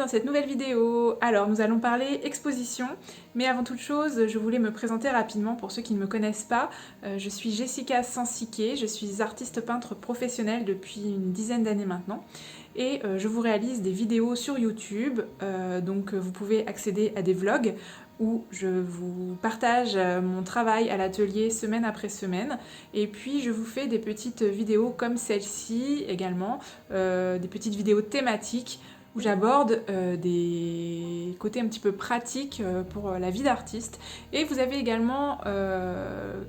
dans cette nouvelle vidéo. Alors nous allons parler exposition, mais avant toute chose je voulais me présenter rapidement pour ceux qui ne me connaissent pas. Je suis Jessica Sansiquet, je suis artiste peintre professionnelle depuis une dizaine d'années maintenant et je vous réalise des vidéos sur YouTube, donc vous pouvez accéder à des vlogs où je vous partage mon travail à l'atelier semaine après semaine, et puis je vous fais des petites vidéos comme celle-ci également, des petites vidéos thématiques où j'aborde des côtés un petit peu pratiques pour la vie d'artiste. Et vous avez également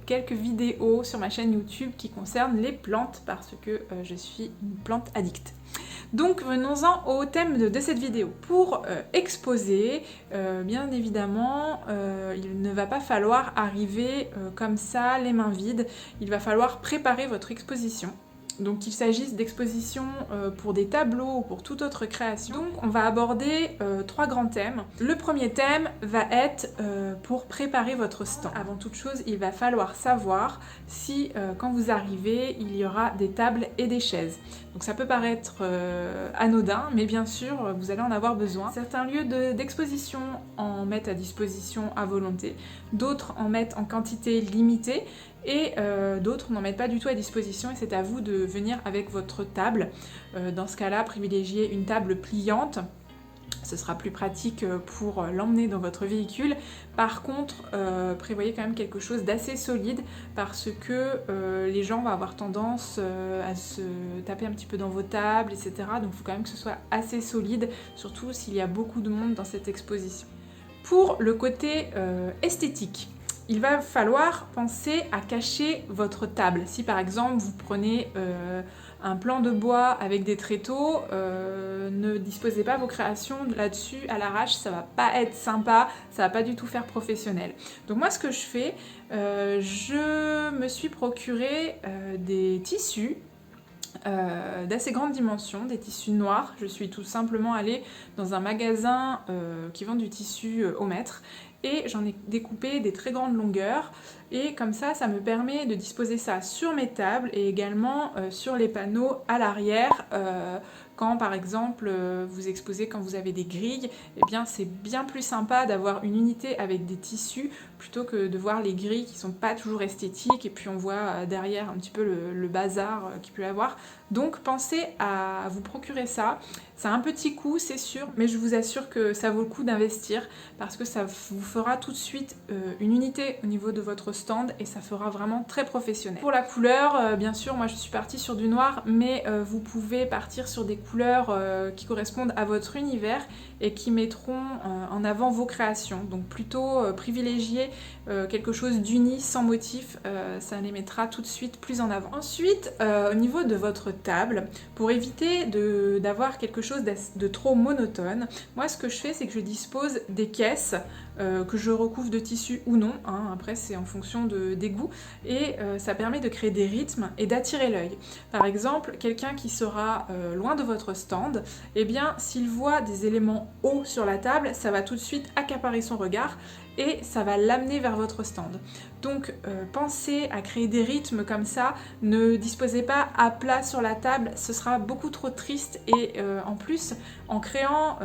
quelques vidéos sur ma chaîne YouTube qui concernent les plantes parce que je suis une plante addict. Donc venons-en au thème de cette vidéo. Pour exposer, bien évidemment, il ne va pas falloir arriver comme ça, les mains vides. Il va falloir préparer votre exposition. Donc qu'il s'agisse d'expositions pour des tableaux ou pour toute autre création. Donc on va aborder trois grands thèmes. Le premier thème va être pour préparer votre stand. Avant toute chose, il va falloir savoir si quand vous arrivez, il y aura des tables et des chaises. Donc ça peut paraître anodin, mais bien sûr, vous allez en avoir besoin. Certains lieux d'exposition en mettent à disposition à volonté, d'autres en mettent en quantité limitée, et d'autres n'en mettent pas du tout à disposition, et c'est à vous de venir avec votre table. Dans ce cas-là, privilégiez une table pliante. Ce sera plus pratique pour l'emmener dans votre véhicule. Par contre, prévoyez quand même quelque chose d'assez solide parce que les gens vont avoir tendance à se taper un petit peu dans vos tables, etc. Donc il faut quand même que ce soit assez solide, surtout s'il y a beaucoup de monde dans cette exposition. Pour le côté esthétique, il va falloir penser à cacher votre table. Si par exemple vous prenez un plan de bois avec des tréteaux, ne disposez pas vos créations là-dessus à l'arrache, ça va pas être sympa, ça va pas du tout faire professionnel. Donc moi ce que je fais, je me suis procuré des tissus d'assez grande dimension, des tissus noirs. Je suis tout simplement allée dans un magasin qui vend du tissu au mètre et j'en ai découpé des très grandes longueurs, et comme ça, ça me permet de disposer ça sur mes tables et également sur les panneaux à l'arrière. Quand par exemple vous exposez, quand vous avez des grilles, eh bien c'est bien plus sympa d'avoir une unité avec des tissus plutôt que de voir les grilles qui sont pas toujours esthétiques et puis on voit derrière un petit peu le bazar qu'il peut y avoir. Donc pensez à vous procurer ça. Ça a un petit coût, c'est sûr, mais je vous assure que ça vaut le coup d'investir parce que ça vous fera tout de suite une unité au niveau de votre stand et ça fera vraiment très professionnel. Pour la couleur, bien sûr, moi je suis partie sur du noir, mais vous pouvez partir sur des couleurs qui correspondent à votre univers et qui mettront en avant vos créations. Donc plutôt privilégier quelque chose d'uni, sans motif, ça les mettra tout de suite plus en avant. Ensuite, au niveau de votre table, pour éviter d'avoir quelque chose de trop monotone, moi ce que je fais, c'est que je dispose des caisses que je recouvre de tissu ou non, hein, après c'est en fonction des goûts, et ça permet de créer des rythmes et d'attirer l'œil. Par exemple, quelqu'un qui sera loin de votre stand, eh bien s'il voit des éléments hauts sur la table, ça va tout de suite accaparer son regard et ça va l'amener vers votre stand. Donc pensez à créer des rythmes comme ça, ne disposez pas à plat sur la table, ce sera beaucoup trop triste, et en plus en créant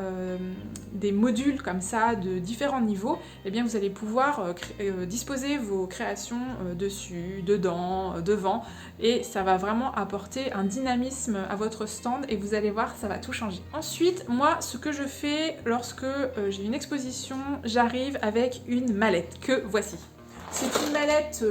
des modules comme ça de différents niveaux, eh bien vous allez pouvoir disposer vos créations dessus, dedans, devant, et ça va vraiment apporter un dynamisme à votre stand et vous allez voir, ça va tout changer. Ensuite, moi ce que je fais lorsque j'ai une exposition, j'arrive avec une mallette que voici. C'est une mallette,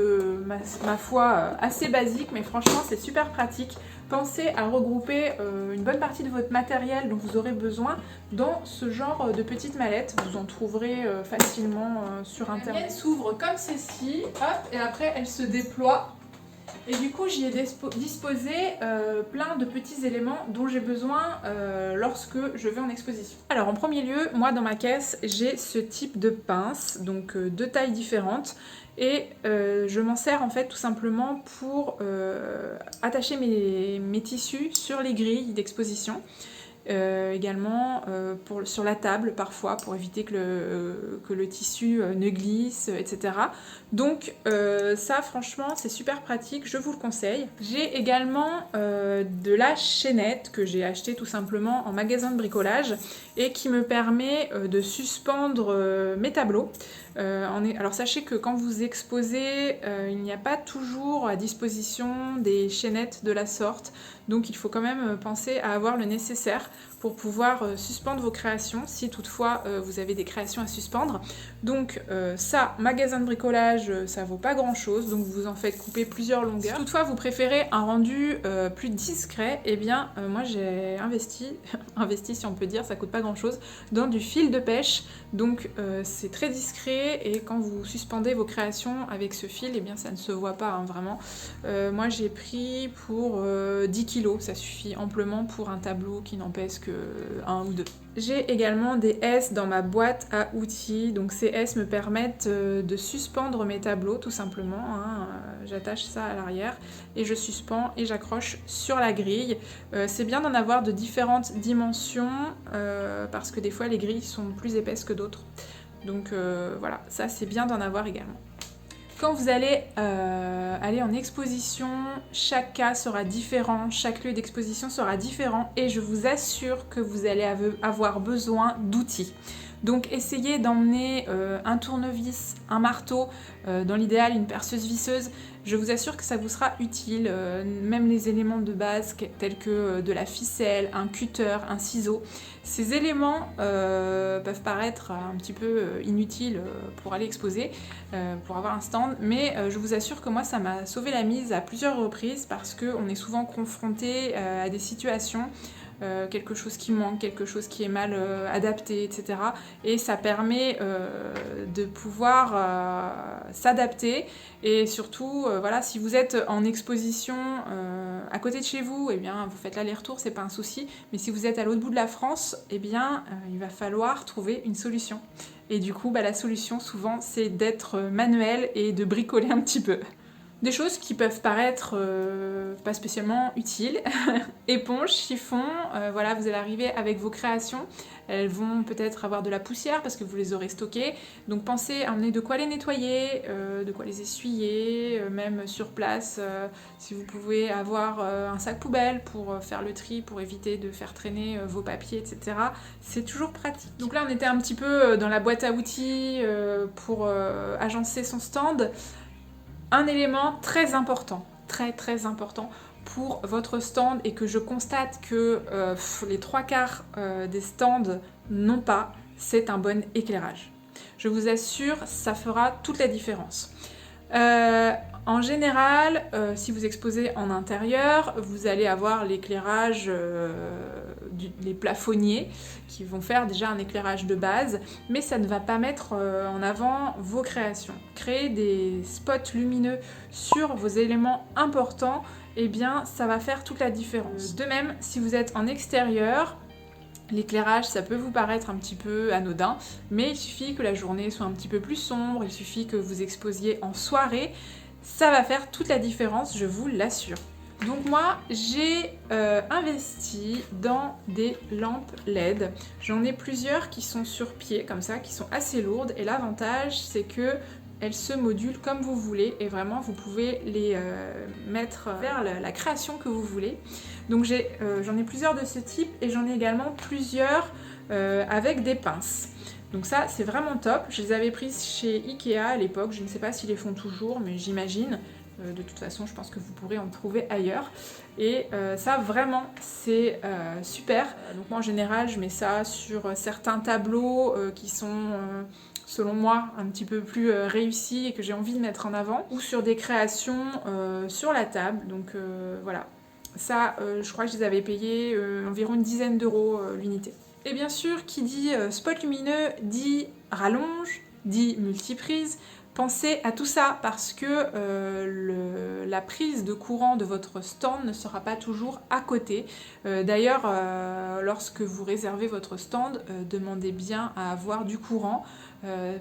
ma foi, assez basique, mais franchement c'est super pratique. Pensez à regrouper une bonne partie de votre matériel dont vous aurez besoin dans ce genre de petite mallette. Vous en trouverez facilement sur internet. La mienne s'ouvre comme ceci, hop, et après elle se déploie. Et du coup j'y ai disposé plein de petits éléments dont j'ai besoin lorsque je vais en exposition. Alors en premier lieu, moi dans ma caisse j'ai ce type de pince, donc deux tailles différentes, et je m'en sers en fait tout simplement pour attacher mes tissus sur les grilles d'exposition. également sur la table parfois pour éviter que le tissu ne glisse, etc. Donc ça franchement c'est super pratique, je vous le conseille. J'ai également de la chaînette que j'ai achetée tout simplement en magasin de bricolage et qui me permet de suspendre mes tableaux. Alors sachez que quand vous exposez, il n'y a pas toujours à disposition des chaînettes de la sorte, donc il faut quand même penser à avoir le nécessaire pour pouvoir suspendre vos créations, si toutefois vous avez des créations à suspendre. Donc ça, magasin de bricolage, ça vaut pas grand chose, donc vous en faites couper plusieurs longueurs. Si toutefois vous préférez un rendu plus discret, eh bien moi j'ai investi si on peut dire, ça coûte pas grand chose, dans du fil de pêche, donc c'est très discret et quand vous suspendez vos créations avec ce fil, eh bien ça ne se voit pas hein, vraiment. Moi j'ai pris pour 10 kg, ça suffit amplement pour un tableau qui n'en pèse que 1 ou 2. J'ai également des S dans ma boîte à outils, donc ces S me permettent de suspendre mes tableaux tout simplement, hein. J'attache ça à l'arrière et je suspends et j'accroche sur la grille. C'est bien d'en avoir de différentes dimensions parce que des fois les grilles sont plus épaisses que d'autres, donc voilà, ça c'est bien d'en avoir également. Quand vous allez aller en exposition, chaque cas sera différent, chaque lieu d'exposition sera différent et je vous assure que vous allez avoir besoin d'outils. Donc essayez d'emmener un tournevis, un marteau, dans l'idéal une perceuse visseuse. Je vous assure que ça vous sera utile, même les éléments de base tels que de la ficelle, un cutter, un ciseau. Ces éléments peuvent paraître un petit peu inutiles pour aller exposer, pour avoir un stand, mais je vous assure que moi ça m'a sauvé la mise à plusieurs reprises parce qu'on est souvent confronté à des situations quelque chose qui manque, quelque chose qui est mal adapté, etc. Et ça permet de pouvoir s'adapter et surtout, voilà, si vous êtes en exposition à côté de chez vous, eh bien, vous faites l'aller-retour, c'est pas un souci. Mais si vous êtes à l'autre bout de la France, eh bien, il va falloir trouver une solution. Et du coup, la solution, souvent, c'est d'être manuel et de bricoler un petit peu. Des choses qui peuvent paraître pas spécialement utiles. Éponge, chiffon, voilà, vous allez arriver avec vos créations. Elles vont peut-être avoir de la poussière parce que vous les aurez stockées. Donc pensez à emmener de quoi les nettoyer, de quoi les essuyer, même sur place. Si vous pouvez avoir un sac poubelle pour faire le tri, pour éviter de faire traîner vos papiers, etc. C'est toujours pratique. Donc là, on était un petit peu dans la boîte à outils pour agencer son stand. Un élément très important, très important pour votre stand et que je constate que les 3/4 des stands n'ont pas, c'est un bon éclairage. Je vous assure, ça fera toute la différence. En général, si vous exposez en intérieur, vous allez avoir l'éclairage, les plafonniers qui vont faire déjà un éclairage de base, mais ça ne va pas mettre en avant vos créations. Créer des spots lumineux sur vos éléments importants, eh bien ça va faire toute la différence. De même, si vous êtes en extérieur, l'éclairage, ça peut vous paraître un petit peu anodin, mais il suffit que la journée soit un petit peu plus sombre, il suffit que vous exposiez en soirée, ça va faire toute la différence, je vous l'assure. Donc moi, j'ai investi dans des lampes LED. J'en ai plusieurs qui sont sur pied, comme ça, qui sont assez lourdes, et l'avantage, c'est que elles se modulent comme vous voulez et vraiment vous pouvez les mettre vers la création que vous voulez. Donc j'en ai plusieurs de ce type et j'en ai également plusieurs avec des pinces. Donc ça c'est vraiment top, je les avais prises chez Ikea à l'époque, je ne sais pas s'ils les font toujours mais j'imagine. De toute façon je pense que vous pourrez en trouver ailleurs et ça vraiment c'est super. Donc moi en général je mets ça sur certains tableaux qui sont selon moi un petit peu plus réussis et que j'ai envie de mettre en avant ou sur des créations sur la table. Donc voilà, ça je crois que je les avais payés environ une dizaine d'euros l'unité. Et bien sûr qui dit spot lumineux dit rallonge, dit multiprise. Pensez à tout ça parce que la prise de courant de votre stand ne sera pas toujours à côté. D'ailleurs, lorsque vous réservez votre stand, demandez bien à avoir du courant.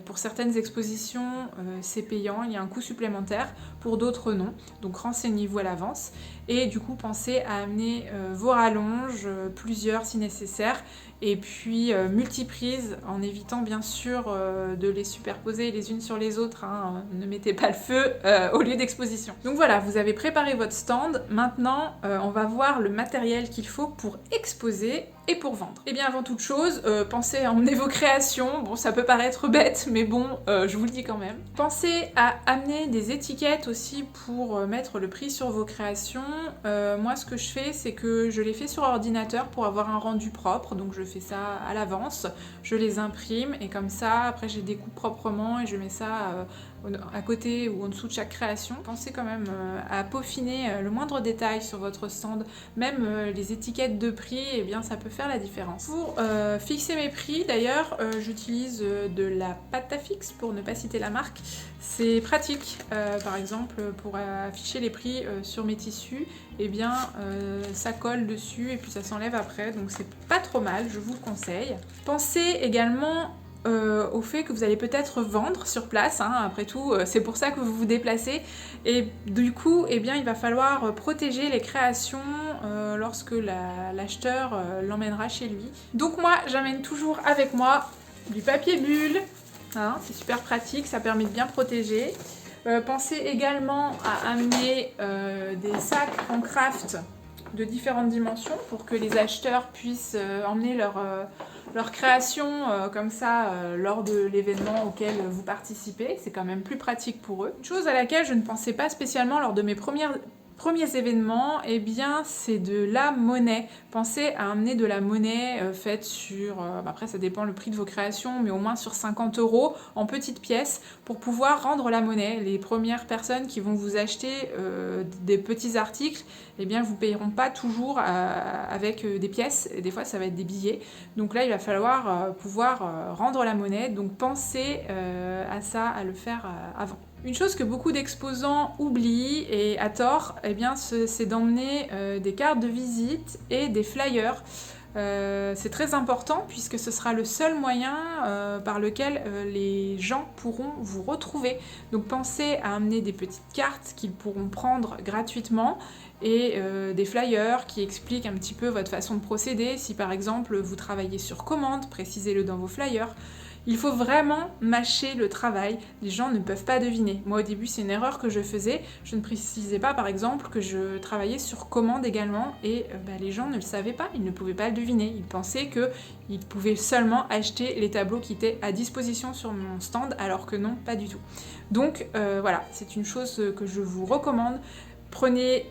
Pour certaines expositions, c'est payant, il y a un coût supplémentaire, pour d'autres non. Donc renseignez-vous à l'avance. Et du coup, pensez à amener vos rallonges, plusieurs si nécessaire, et puis multiprise en évitant bien sûr de les superposer les unes sur les autres, hein. Ne mettez pas le feu au lieu d'exposition. Donc voilà, vous avez préparé votre stand, maintenant on va voir le matériel qu'il faut pour exposer et pour vendre. Et bien avant toute chose, pensez à emmener vos créations, bon ça peut paraître bête mais bon je vous le dis quand même. Pensez à amener des étiquettes aussi pour mettre le prix sur vos créations. Moi ce que je fais c'est que je les fais sur ordinateur pour avoir un rendu propre, donc je fais ça à l'avance, je les imprime et comme ça après je les découpe proprement et je mets ça à côté ou en dessous de chaque création. Pensez quand même à peaufiner le moindre détail sur votre stand, même les étiquettes de prix, et bien ça peut faire la différence. Pour fixer mes prix d'ailleurs, j'utilise de la pâte à fixe pour ne pas citer la marque. C'est pratique, par exemple pour afficher les prix sur mes tissus, et bien ça colle dessus et puis ça s'enlève après, donc c'est pas trop mal, je vous le conseille. Pensez également au fait que vous allez peut-être vendre sur place, hein, après tout c'est pour ça que vous vous déplacez, et du coup eh bien, il va falloir protéger les créations lorsque l'acheteur l'emmènera chez lui. Donc moi j'amène toujours avec moi du papier bulle, hein, c'est super pratique, ça permet de bien protéger. Pensez également à amener des sacs en craft de différentes dimensions pour que les acheteurs puissent emmener leur création comme ça lors de l'événement auquel vous participez. C'est quand même plus pratique pour eux. Une chose à laquelle je ne pensais pas spécialement lors de mes premiers événements, eh bien c'est de la monnaie. Pensez à amener de la monnaie faite sur, après ça dépend le prix de vos créations, mais au moins sur 50 € en petites pièces pour pouvoir rendre la monnaie. Les premières personnes qui vont vous acheter des petits articles, eh bien vous payeront pas toujours avec des pièces, et des fois ça va être des billets. Donc là il va falloir pouvoir rendre la monnaie, donc pensez à ça, à le faire avant. Une chose que beaucoup d'exposants oublient, et à tort, eh bien, c'est d'emmener des cartes de visite et des flyers. C'est très important puisque ce sera le seul moyen par lequel les gens pourront vous retrouver. Donc pensez à amener des petites cartes qu'ils pourront prendre gratuitement et des flyers qui expliquent un petit peu votre façon de procéder. Si par exemple vous travaillez sur commande, précisez-le dans vos flyers. Il faut vraiment mâcher le travail, les gens ne peuvent pas deviner. Moi au début c'est une erreur que je faisais, je ne précisais pas par exemple que je travaillais sur commande également, et les gens ne le savaient pas, ils ne pouvaient pas le deviner, ils pensaient qu'ils pouvaient seulement acheter les tableaux qui étaient à disposition sur mon stand, alors que non, pas du tout. Donc voilà, c'est une chose que je vous recommande. Prenez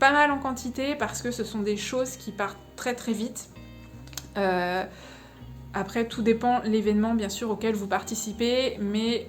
pas mal en quantité parce que ce sont des choses qui partent très très vite. Après, tout dépend de l'événement bien sûr auquel vous participez, mais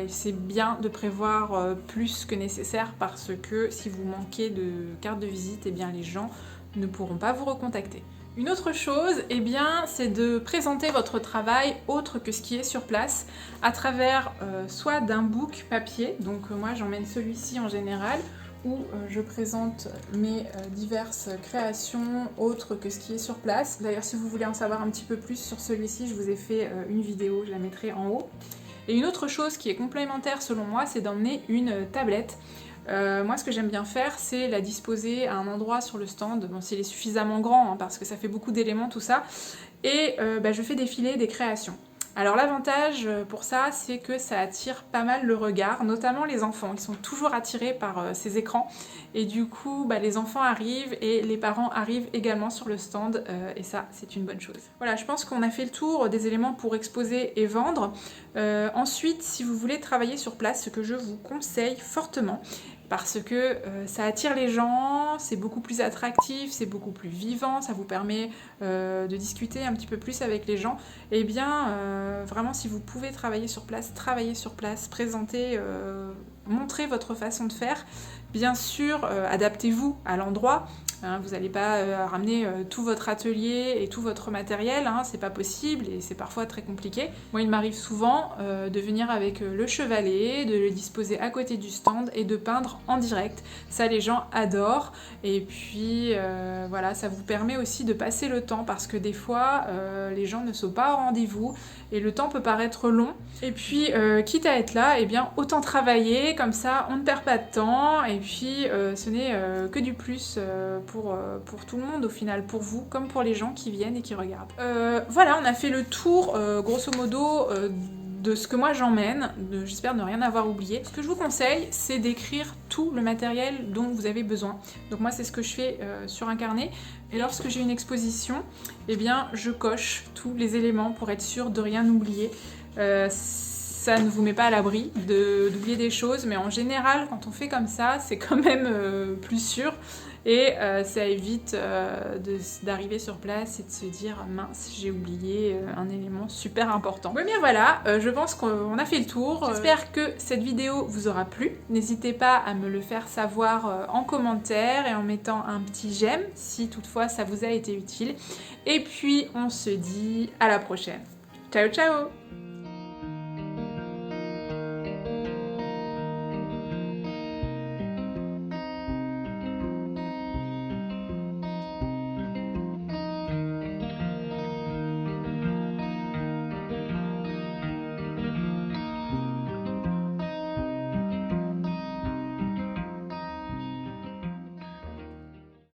c'est bien de prévoir plus que nécessaire parce que si vous manquez de carte de visite, eh bien les gens ne pourront pas vous recontacter. Une autre chose, eh bien, c'est de présenter votre travail autre que ce qui est sur place à travers soit d'un book papier, donc moi j'emmène celui-ci en général, où je présente mes diverses créations autres que ce qui est sur place. D'ailleurs, si vous voulez en savoir un petit peu plus sur celui-ci, je vous ai fait une vidéo, je la mettrai en haut. Et une autre chose qui est complémentaire selon moi, c'est d'emmener une tablette. Moi, ce que j'aime bien faire, c'est la disposer à un endroit sur le stand, bon, s'il est suffisamment grand, hein, parce que ça fait beaucoup d'éléments tout ça, et je fais défiler des créations. Alors l'avantage pour ça, c'est que ça attire pas mal le regard, notamment les enfants. Ils sont toujours attirés par ces écrans et du coup les enfants arrivent et les parents arrivent également sur le stand et ça c'est une bonne chose. Voilà, je pense qu'on a fait le tour des éléments pour exposer et vendre. Ensuite, si vous voulez travailler sur place, ce que je vous conseille fortement, parce que ça attire les gens, c'est beaucoup plus attractif, c'est beaucoup plus vivant, ça vous permet de discuter un petit peu plus avec les gens. Et bien, vraiment, si vous pouvez travailler sur place, travaillez sur place, présentez, montrez votre façon de faire. Bien sûr, adaptez-vous à l'endroit. Hein, vous n'allez pas ramener tout votre atelier et tout votre matériel, hein, c'est pas possible et c'est parfois très compliqué. Moi, il m'arrive souvent de venir avec le chevalet, de le disposer à côté du stand et de peindre en direct. Ça, les gens adorent. Et puis, voilà, ça vous permet aussi de passer le temps parce que des fois, les gens ne sont pas au rendez-vous et le temps peut paraître long. Et puis, quitte à être là, eh bien, autant travailler, comme ça, on ne perd pas de temps et puis ce n'est que du plus pour tout le monde au final, pour vous comme pour les gens qui viennent et qui regardent. Voilà, on a fait le tour, grosso modo, de ce que moi j'emmène, j'espère ne rien avoir oublié. Ce que je vous conseille, c'est d'écrire tout le matériel dont vous avez besoin. Donc moi, c'est ce que je fais sur un carnet. Et lorsque j'ai une exposition, eh bien, je coche tous les éléments pour être sûre de rien oublier. Ça ne vous met pas à l'abri d'oublier des choses, mais en général, quand on fait comme ça, c'est quand même plus sûr. Et ça évite d'arriver sur place et de se dire « mince, j'ai oublié un élément super important ». Oui, bien voilà, je pense qu'on a fait le tour. J'espère que cette vidéo vous aura plu. N'hésitez pas à me le faire savoir en commentaire et en mettant un petit j'aime si toutefois ça vous a été utile. Et puis, on se dit à la prochaine. Ciao, ciao!